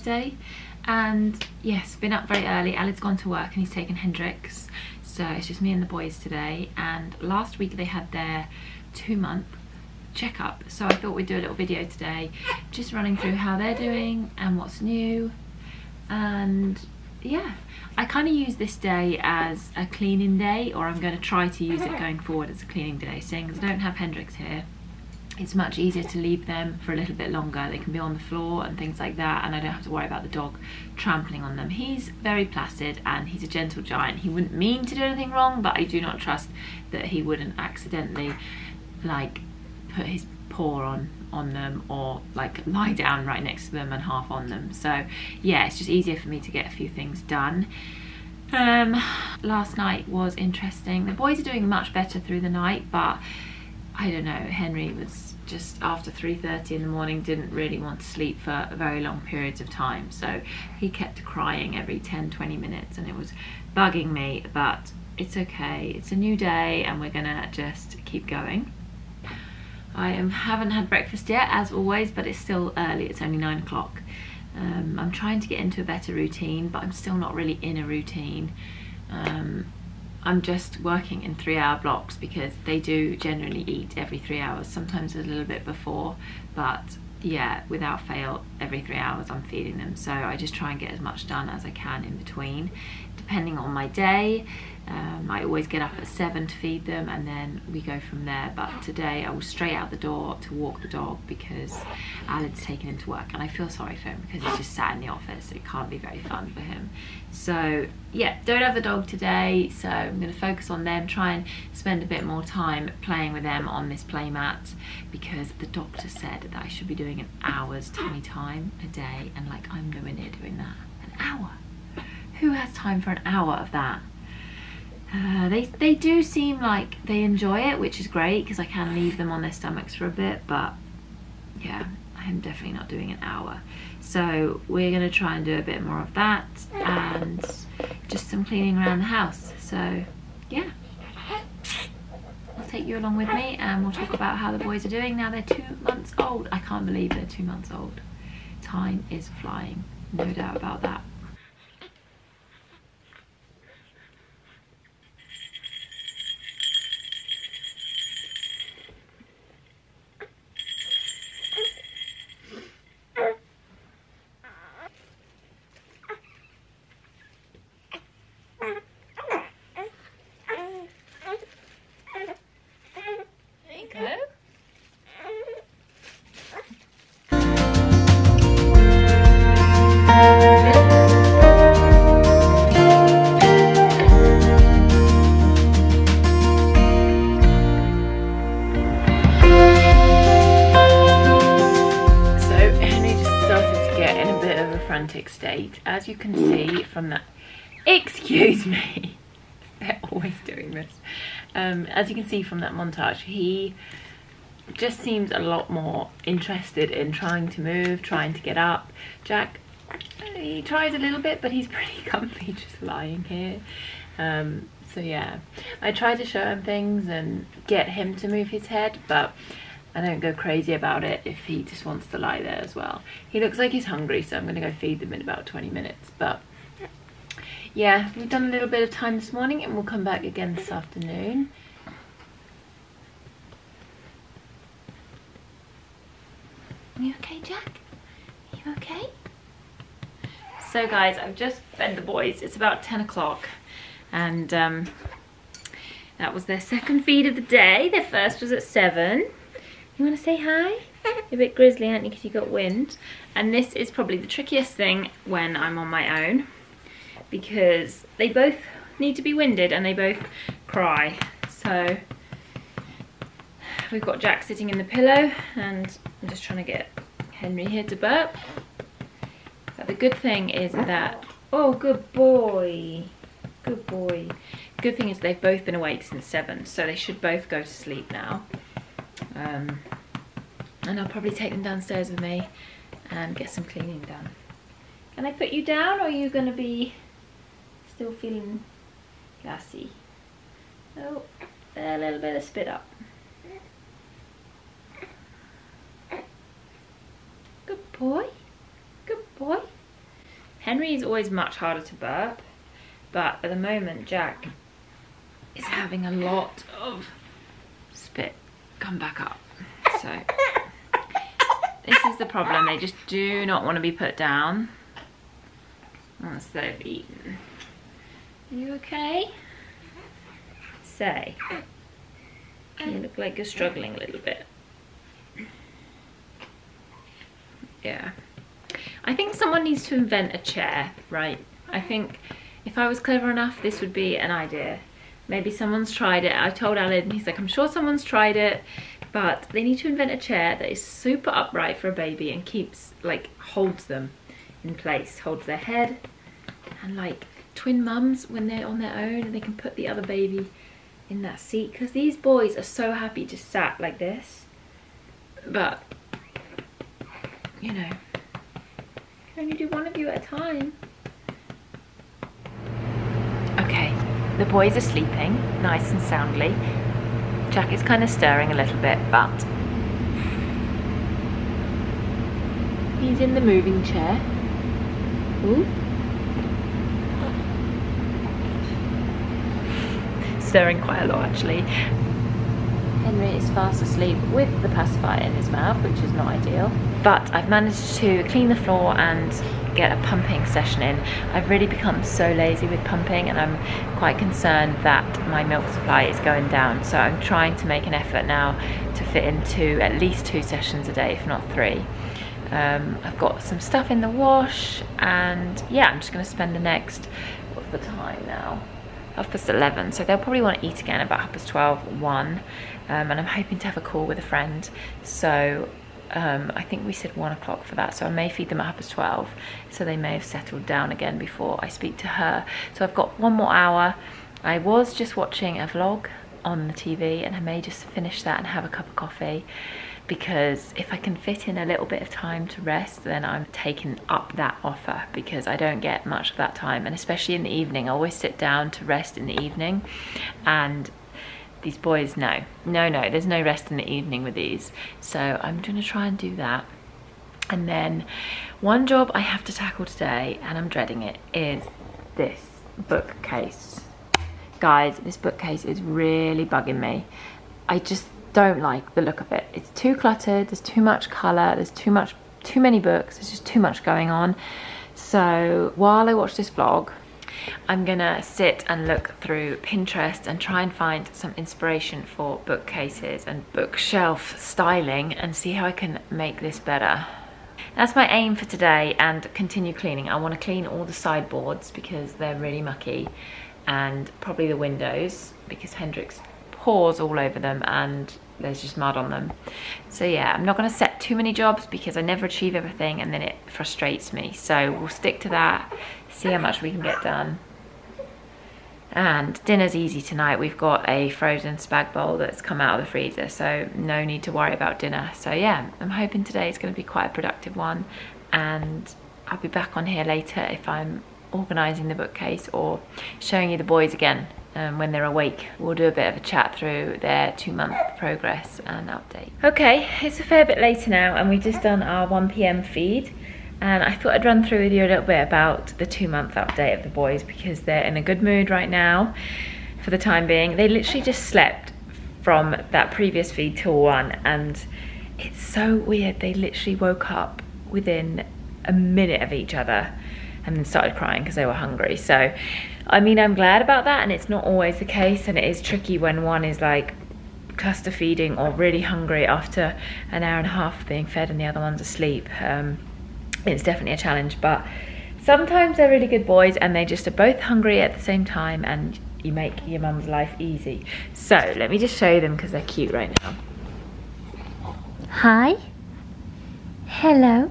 Thursday, and yes, been up very early. Alec's gone to work and he's taken Hendrix, so it's just me and the boys today. And last week they had their 2-month checkup, so I thought we'd do a little video today just running through how they're doing and what's new. And yeah, I kind of use this day as a cleaning day, or I'm going to try to use it going forward as a cleaning day, seeing as I don't have Hendrix here. It's much easier to leave them for a little bit longer. They can be on the floor and things like that, and I don't have to worry about the dog trampling on them. He's very placid and he's a gentle giant. He wouldn't mean to do anything wrong, but I do not trust that he wouldn't accidentally like put his paw on them, or like lie down right next to them and half on them. So yeah, it's just easier for me to get a few things done. Last night was interesting. The boys are doing much better through the night, but I don't know, Henry was just after 3:30 in the morning didn't really want to sleep for very long periods of time, so he kept crying every 10-20 minutes and it was bugging me, but it's okay, it's a new day and we're gonna just keep going. I haven't had breakfast yet, as always, but it's still early, it's only 9 o'clock. I'm trying to get into a better routine, but I'm still not really in a routine. I'm just working in 3-hour blocks because they do generally eat every 3 hours, sometimes a little bit before, but yeah, without fail, every 3 hours I'm feeding them. So I just try and get as much done as I can in between, depending on my day. I always get up at 7 to feed them and then we go from there, but today I was straight out the door to walk the dog because Alec's taken him to work, and I feel sorry for him because he's just sat in the office. It can't be very fun for him. So yeah, don't have the dog today, so I'm going to focus on them, try and spend a bit more time playing with them on this play mat, because the doctor said that I should be doing an hour's tummy time a day, and like, I'm nowhere near doing that. An hour? Who has time for an hour of that? They do seem like they enjoy it, which is great because I can leave them on their stomachs for a bit, but yeah, I'm definitely not doing an hour. So we're going to try and do a bit more of that and just some cleaning around the house. So yeah, I'll take you along with me and we'll talk about how the boys are doing now. They're 2 months old. I can't believe they're 2 months old. Time is flying, no doubt about that. State, as you can see from that, excuse me, they're always doing this, as you can see from that montage, he just seems a lot more interested in trying to move, trying to get up. Jack, he tries a little bit, but he's pretty comfy just lying here. So yeah, I try to show him things and get him to move his head, but I don't go crazy about it if he just wants to lie there as well. He looks like he's hungry, so I'm going to go feed them in about 20 minutes. But yeah, we've done a little bit of time this morning and we'll come back again this afternoon. Are you okay, Jack? Are you okay? So guys, I've just fed the boys. It's about 10 o'clock and that was their second feed of the day. Their first was at 7. You want to say hi? You're a bit grizzly, aren't you, because you got wind? And this is probably the trickiest thing when I'm on my own, because they both need to be winded and they both cry. So we've got Jack sitting in the pillow and I'm just trying to get Henry here to burp. But the good thing is that, oh, good boy, good boy. Good thing is they've both been awake since 7, so they should both go to sleep now. And I'll probably take them downstairs with me and get some cleaning done. Can I put you down, or are you going to be still feeling gassy? Oh, a little bit of spit up. Good boy. Good boy. Henry is always much harder to burp, but at the moment Jack is having a lot of spit come back up. So this is the problem. They just do not want to be put down once they've eaten. Are you okay? Say. You look like you're struggling a little bit. Yeah. I think someone needs to invent a chair, right? I think if I was clever enough, this would be an idea. Maybe someone's tried it. I told Alan, he's like, I'm sure someone's tried it, but they need to invent a chair that is super upright for a baby and keeps, like, holds them in place, holds their head, and like twin mums when they're on their own, and they can put the other baby in that seat, because these boys are so happy just sat like this, but you know, can only do one of you at a time. Okay, the boys are sleeping nice and soundly. Jack is kind of stirring a little bit, but he's in the moving chair. Ooh. Stirring quite a lot actually. Henry is fast asleep with the pacifier in his mouth, which is not ideal. But I've managed to clean the floor and get a pumping session in. I've really become so lazy with pumping, and I'm quite concerned that my milk supply is going down. So I'm trying to make an effort now to fit into at least 2 sessions a day, if not 3. I've got some stuff in the wash, and yeah, I'm just going to spend the next, what's the time now? 11:30, so they'll probably want to eat again about 12:30, 1, and I'm hoping to have a call with a friend, so I think we said 1 o'clock for that, so I may feed them at 12:30, so they may have settled down again before I speak to her. So I've got 1 more hour. I was just watching a vlog on the TV, and I may just finish that and have a cup of coffee, because if I can fit in a little bit of time to rest, then I'm taking up that offer, because I don't get much of that time, and especially in the evening. I always sit down to rest in the evening, and these boys, no, there's no rest in the evening with these. So I'm gonna try and do that. And then one job I have to tackle today, and I'm dreading it, is this bookcase. Guys, this bookcase is really bugging me. I just don't like the look of it. It's too cluttered, there's too much colour, there's too many books, there's just too much going on. So while I watch this vlog, I'm gonna sit and look through Pinterest and try and find some inspiration for bookcases and bookshelf styling and see how I can make this better. That's my aim for today, and continue cleaning. I want to clean all the sideboards because they're really mucky, and probably the windows because Hendrix paws all over them and there's just mud on them. So yeah, I'm not going to set too many jobs because I never achieve everything and then it frustrates me. So we'll stick to that, see how much we can get done. And dinner's easy tonight. We've got a frozen spag bowl that's come out of the freezer, so no need to worry about dinner. So yeah, I'm hoping today is going to be quite a productive one, and I'll be back on here later if I'm organising the bookcase or showing you the boys again. When they're awake, we'll do a bit of a chat through their 2-month progress and update. Okay, it's a fair bit later now, and we've just done our 1 PM feed, and I thought I'd run through with you a little bit about the 2-month update of the boys, because they're in a good mood right now for the time being. They literally just slept from that previous feed till 1, and it's so weird. They literally woke up within a minute of each other and then started crying because they were hungry. So I mean, I'm glad about that, and it's not always the case, and it is tricky when one is like cluster feeding or really hungry after an hour and a half of being fed and the other one's asleep. It's definitely a challenge, but sometimes they're really good boys and they just are both hungry at the same time, and you make your mum's life easy. So let me just show you them because they're cute right now. Hi. Hello.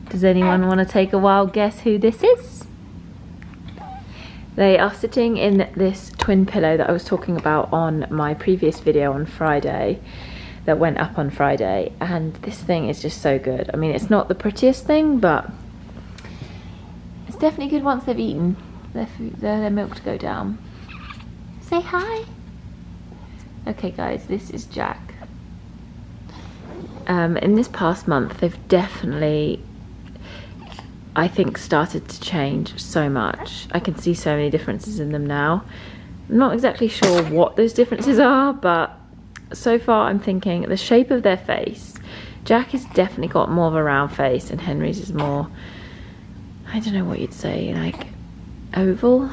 Does anyone want to take a wild guess who this is? They are sitting in this twin pillow that I was talking about on my previous video on Friday, that went up on Friday, and this thing is just so good. I mean, it's not the prettiest thing, but it's definitely good once they've eaten their food, their milk to go down. Say hi. Okay guys, this is Jack. In this past month, they've definitely I think started to change so much. I can see so many differences in them now. I'm not exactly sure what those differences are, but so far I'm thinking the shape of their face. Jack has definitely got more of a round face and Henry's is more, I don't know what you'd say, like oval.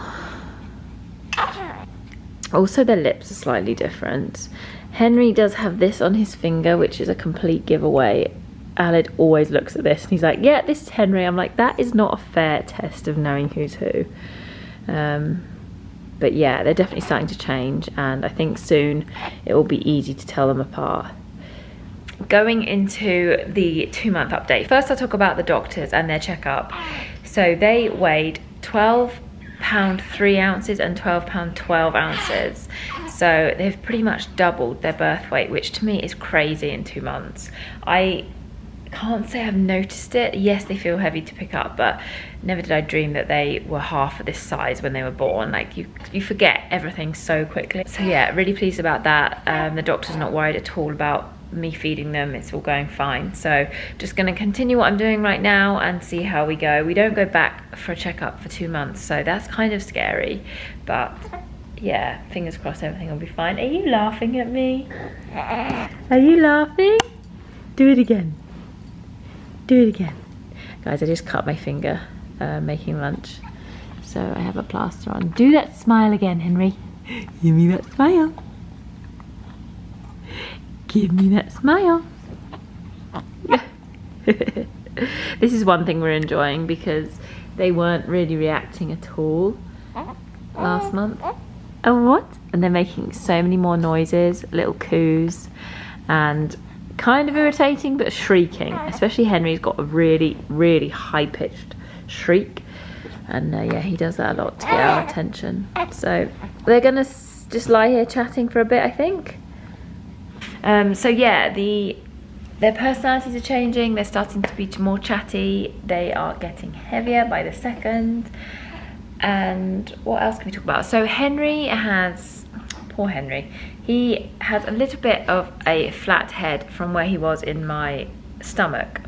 Also their lips are slightly different. Henry does have this on his finger, which is a complete giveaway. Aled always looks at this and he's like, yeah, this is Henry. I'm like, that is not a fair test of knowing who's who. But yeah, they're definitely starting to change, and I think soon it will be easy to tell them apart. Going into the 2-month update. First I'll talk about the doctors and their checkup. So they weighed 12 pound 3 ounces and 12 pound 12 ounces. So they've pretty much doubled their birth weight, which to me is crazy in 2 months. I can't say I've noticed it. Yes, they feel heavy to pick up, but never did I dream that they were half of this size when they were born. Like you forget everything so quickly. So yeah, really pleased about that. The doctor's not worried at all about me feeding them. It's all going fine. So just going to continue what I'm doing right now and see how we go. We don't go back for a checkup for 2 months, so that's kind of scary, but yeah, fingers crossed everything will be fine. Are you laughing at me? Are you laughing? Do it again. Do it again. Guys, I just cut my finger making lunch, so I have a plaster on. Do that smile again, Henry. Give me that smile. Give me that smile. This is one thing we're enjoying because they weren't really reacting at all last month. Oh, what? And they're making so many more noises, little coos, and kind of irritating, but shrieking. Especially Henry's got a really, really high-pitched shriek, and yeah, he does that a lot to get our attention. So they're gonna just lie here chatting for a bit, I think. So yeah, their personalities are changing. They're starting to be more chatty. They are getting heavier by the second. And what else can we talk about? So Henry has, poor Henry, he has a little bit of a flat head from where he was in my stomach.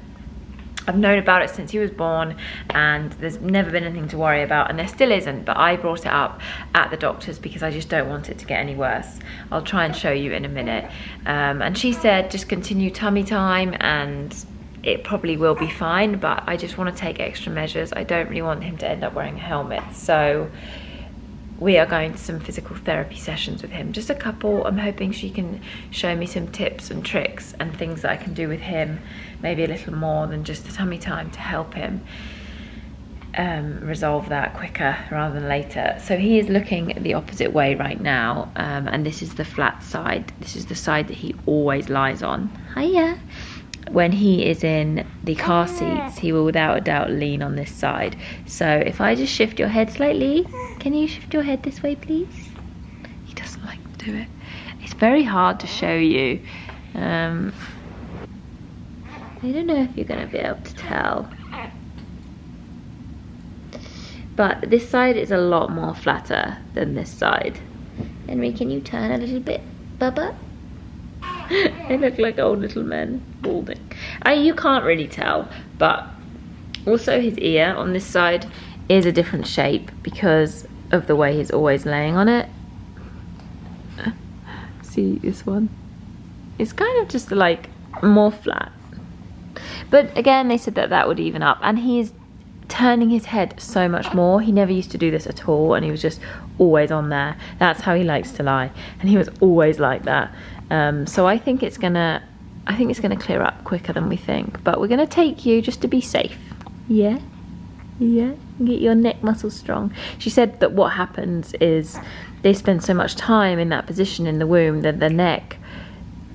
I've known about it since he was born, and there's never been anything to worry about, and there still isn't, but I brought it up at the doctor's because I just don't want it to get any worse. I'll try and show you in a minute. And she said just continue tummy time and it probably will be fine, but I just want to take extra measures. I don't really want him to end up wearing a helmet, so we are going to some physical therapy sessions with him, just a couple. I'm hoping she can show me some tips and tricks and things that I can do with him, maybe a little more than just the tummy time, to help him resolve that quicker rather than later. So he is looking the opposite way right now, and this is the flat side. This is the side that he always lies on. Hiya. When he is in the car seats, he will without a doubt lean on this side. So if I just shift your head slightly, can you shift your head this way, please? He doesn't like to do it. It's very hard to show you. I don't know if you're going to be able to tell. But this side is a lot more flatter than this side. Henry, can you turn a little bit, Bubba? They look like old little men, balding. You can't really tell, but also his ear on this side is a different shape because of the way he's always laying on it. See this one? It's kind of just like more flat. But again, they said that that would even up, and he's turning his head so much more. He never used to do this at all, and he was just always on there. That's how he likes to lie, and he was always like that. So I think it's gonna clear up quicker than we think, but we're gonna take you just to be safe. Yeah, yeah, get your neck muscles strong. She said that what happens is they spend so much time in that position in the womb that the neck,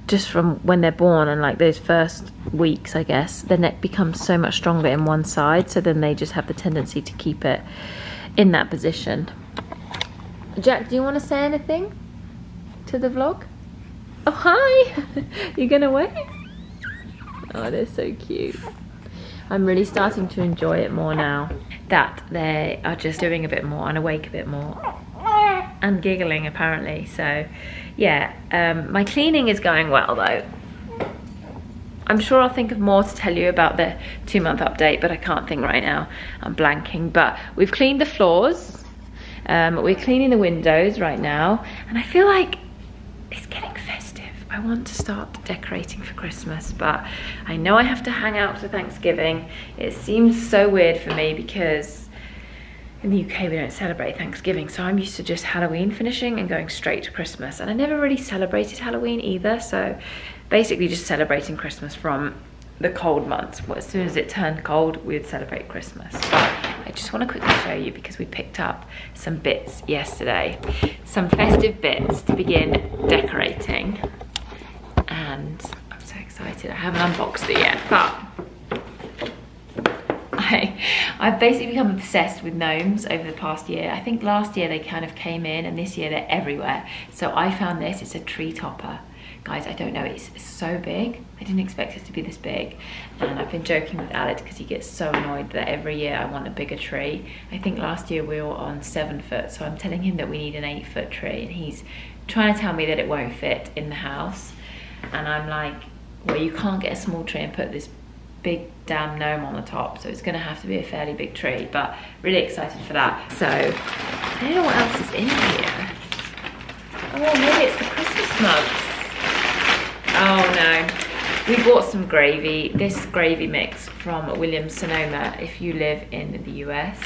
just from when they're born and like those first weeks, I guess, the neck becomes so much stronger in one side, so then they just have the tendency to keep it in that position. Jack, do you want to say anything to the vlog? Oh, hi! You're gonna wave? Oh, they're so cute. I'm really starting to enjoy it more now that they are just doing a bit more and awake a bit more and giggling apparently. So yeah, my cleaning is going well though. I'm sure I'll think of more to tell you about the 2-month update, but I can't think right now. I'm blanking. But we've cleaned the floors. We're cleaning the windows right now. And I feel like it's getting festive. I want to start decorating for Christmas, but I know I have to hang out for Thanksgiving. It seems so weird for me because in the UK we don't celebrate Thanksgiving, so I'm used to just Halloween finishing and going straight to Christmas. And I never really celebrated Halloween either, so basically just celebrating Christmas from the cold months. Well, as soon as it turned cold, we'd celebrate Christmas. But I just want to quickly show you because we picked up some bits yesterday. Some festive bits to begin decorating. And I'm so excited. I haven't unboxed it yet, but I've basically become obsessed with gnomes over the past year. I think last year they kind of came in and this year they're everywhere. So I found this, it's a tree topper. Guys, I don't know, it's so big. I didn't expect it to be this big. And I've been joking with Alex because he gets so annoyed that every year I want a bigger tree. I think last year we were on 7 foot, so I'm telling him that we need an 8-foot tree and he's trying to tell me that it won't fit in the house. And I'm like, well, you can't get a small tree and put this big damn gnome on the top, so it's gonna have to be a fairly big tree, but really excited for that. So, I don't know what else is in here. Oh, maybe it's the Christmas mugs. Oh no, we bought some gravy, this gravy mix from Williams Sonoma if you live in the US.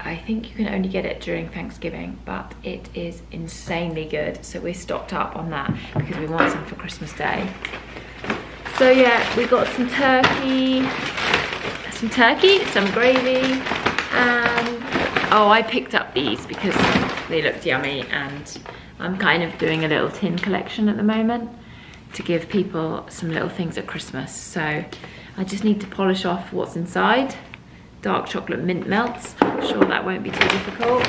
I think you can only get it during Thanksgiving, but it is insanely good. So we're stocked up on that because we want some for Christmas Day. So yeah, we got some turkey, some gravy, and oh, I picked up these because they looked yummy, and I'm kind of doing a little tin collection at the moment to give people some little things at Christmas. So I just need to polish off what's inside. Dark chocolate mint melts. I'm sure that won't be too difficult.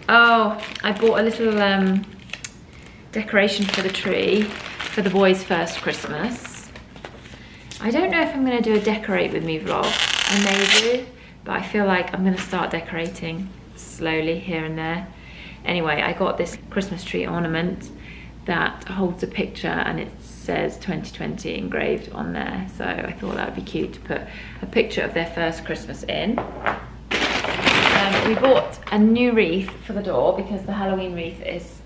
Oh, I bought a little decoration for the tree for the boys' first Christmas. I don't know if I'm gonna do a decorate with me vlog. I may do, but I feel like I'm gonna start decorating slowly here and there. Anyway, I got this Christmas tree ornament that holds a picture and it says 2020 engraved on there, so I thought that would be cute to put a picture of their first Christmas in. We bought a new wreath for the door because the Halloween wreath is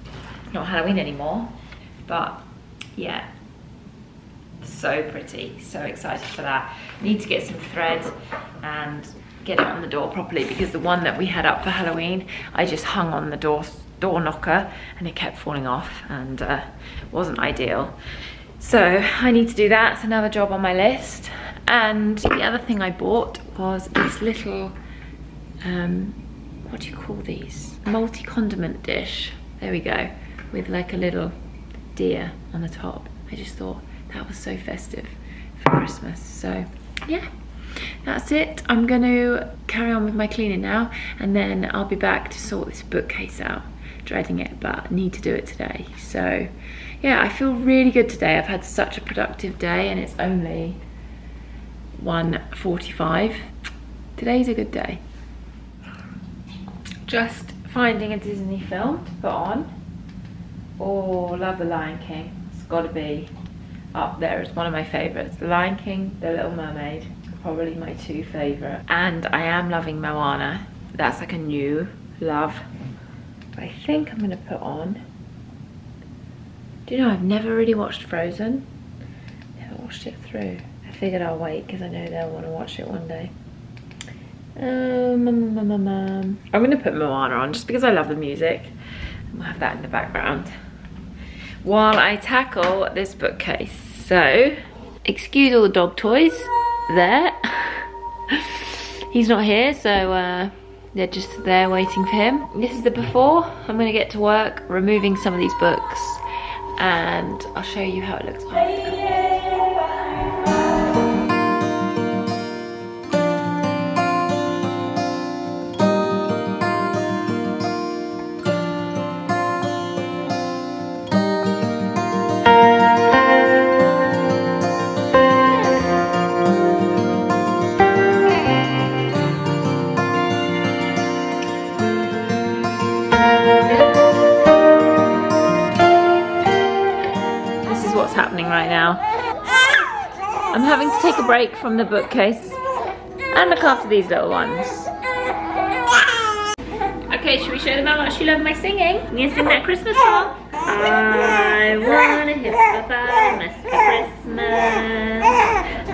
not Halloween anymore, but yeah, so pretty, so excited for that. Need to get some thread and get it on the door properly because the one that we had up for Halloween, I just hung on the door knocker and it kept falling off and wasn't ideal. So I need to do that. It's another job on my list. And the other thing I bought was this little, what do you call these? Multi-condiment dish. There we go. With like a little deer on the top. I just thought that was so festive for Christmas. So yeah, that's it. I'm gonna carry on with my cleaning now and then I'll be back to sort this bookcase out. Dreading it, but need to do it today. So yeah, I feel really good today. I've had such a productive day and it's only 1:45. Today's a good day. Just finding a Disney film to put on. Oh, love The Lion King. It's gotta be up there. It's one of my favorites. The Lion King, The Little Mermaid, probably my 2 favorite. And I am loving Moana. That's like a new love. I think I'm gonna put on, do you know, I've never really watched Frozen. Never watched it through. I figured I'll wait because I know they'll want to watch it one day. I'm gonna put Moana on just because I love the music. We'll have that in the background while I tackle this bookcase. So, excuse all the dog toys there. He's not here, so they're just there waiting for him. This is the before. I'm gonna get to work removing some of these books and I'll show you how it looks after. Happening right now. I'm having to take a break from the bookcase and look after these little ones. Okay, should we show them how much you love my singing? You gonna sing that Christmas song? I want a hippopotamus for Christmas.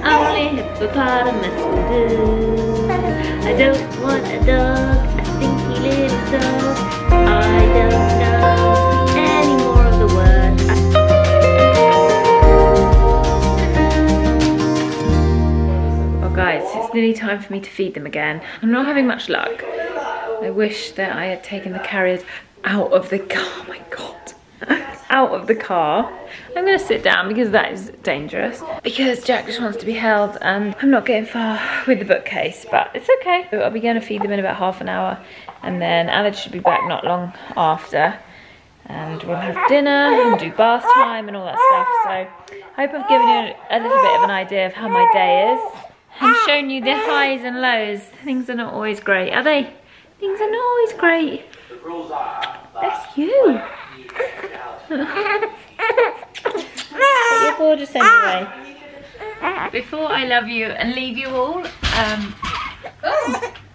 Only hippopotamus will do. I don't want a dog, a stinky little dog. I don't know any more of the words. Well guys, it's nearly time for me to feed them again. I'm not having much luck. I wish that I had taken the carriers out of the car. Oh my god. Out of the car. I'm gonna sit down because that is dangerous. Because Jack just wants to be held and I'm not getting far with the bookcase, but it's okay. I'll be gonna feed them in about half an hour and then Alex should be back not long after. And we'll have dinner and do bath time and all that stuff. So I hope I've given you a little bit of an idea of how my day is. And shown you the highs and lows. Things are not always great, are they? Things are not always great. That's you. But you're gorgeous anyway. Before I love you and leave you all,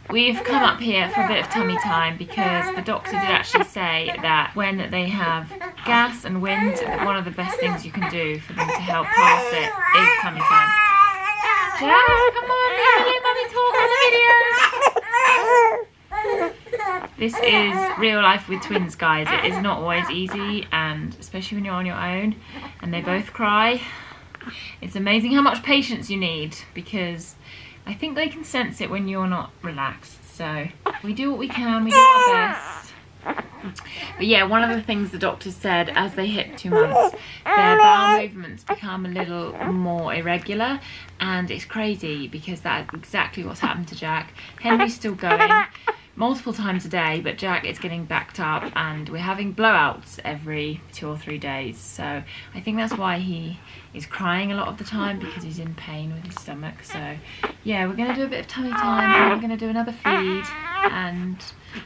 we've come up here for a bit of tummy time because the doctor did actually say that when they have gas and wind, one of the best things you can do for them to help pass it is tummy time. Jack, come on, let mommy talk on the video. This is real life with twins, guys. It is not always easy, and especially when you're on your own and they both cry. It's amazing how much patience you need because I think they can sense it when you're not relaxed. So we do what we can, we do our best. But yeah, one of the things the doctor said as they hit 2 months, their bowel movements become a little more irregular, and it's crazy because that's exactly what's happened to Jack. Henry's still going multiple times a day, but Jack is getting backed up and we're having blowouts every 2 or 3 days. So I think that's why he is crying a lot of the time, because he's in pain with his stomach. So yeah, we're going to do a bit of tummy time and we're going to do another feed, and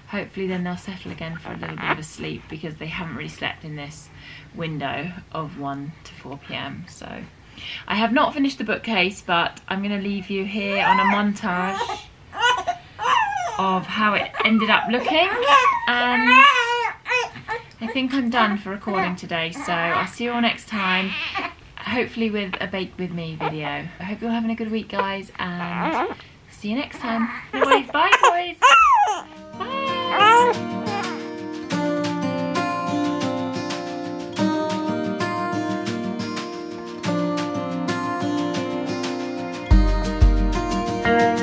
hopefully then they'll settle again for a little bit of a sleep because they haven't really slept in this window of 1 to 4 p.m. So I have not finished the bookcase, but I'm going to leave you here on a montage of how it ended up looking, and I think I'm done for recording today, so I'll see you all next time, hopefully with a bake with me video. I hope you're having a good week, guys, and see you next time. Bye boys. Bye.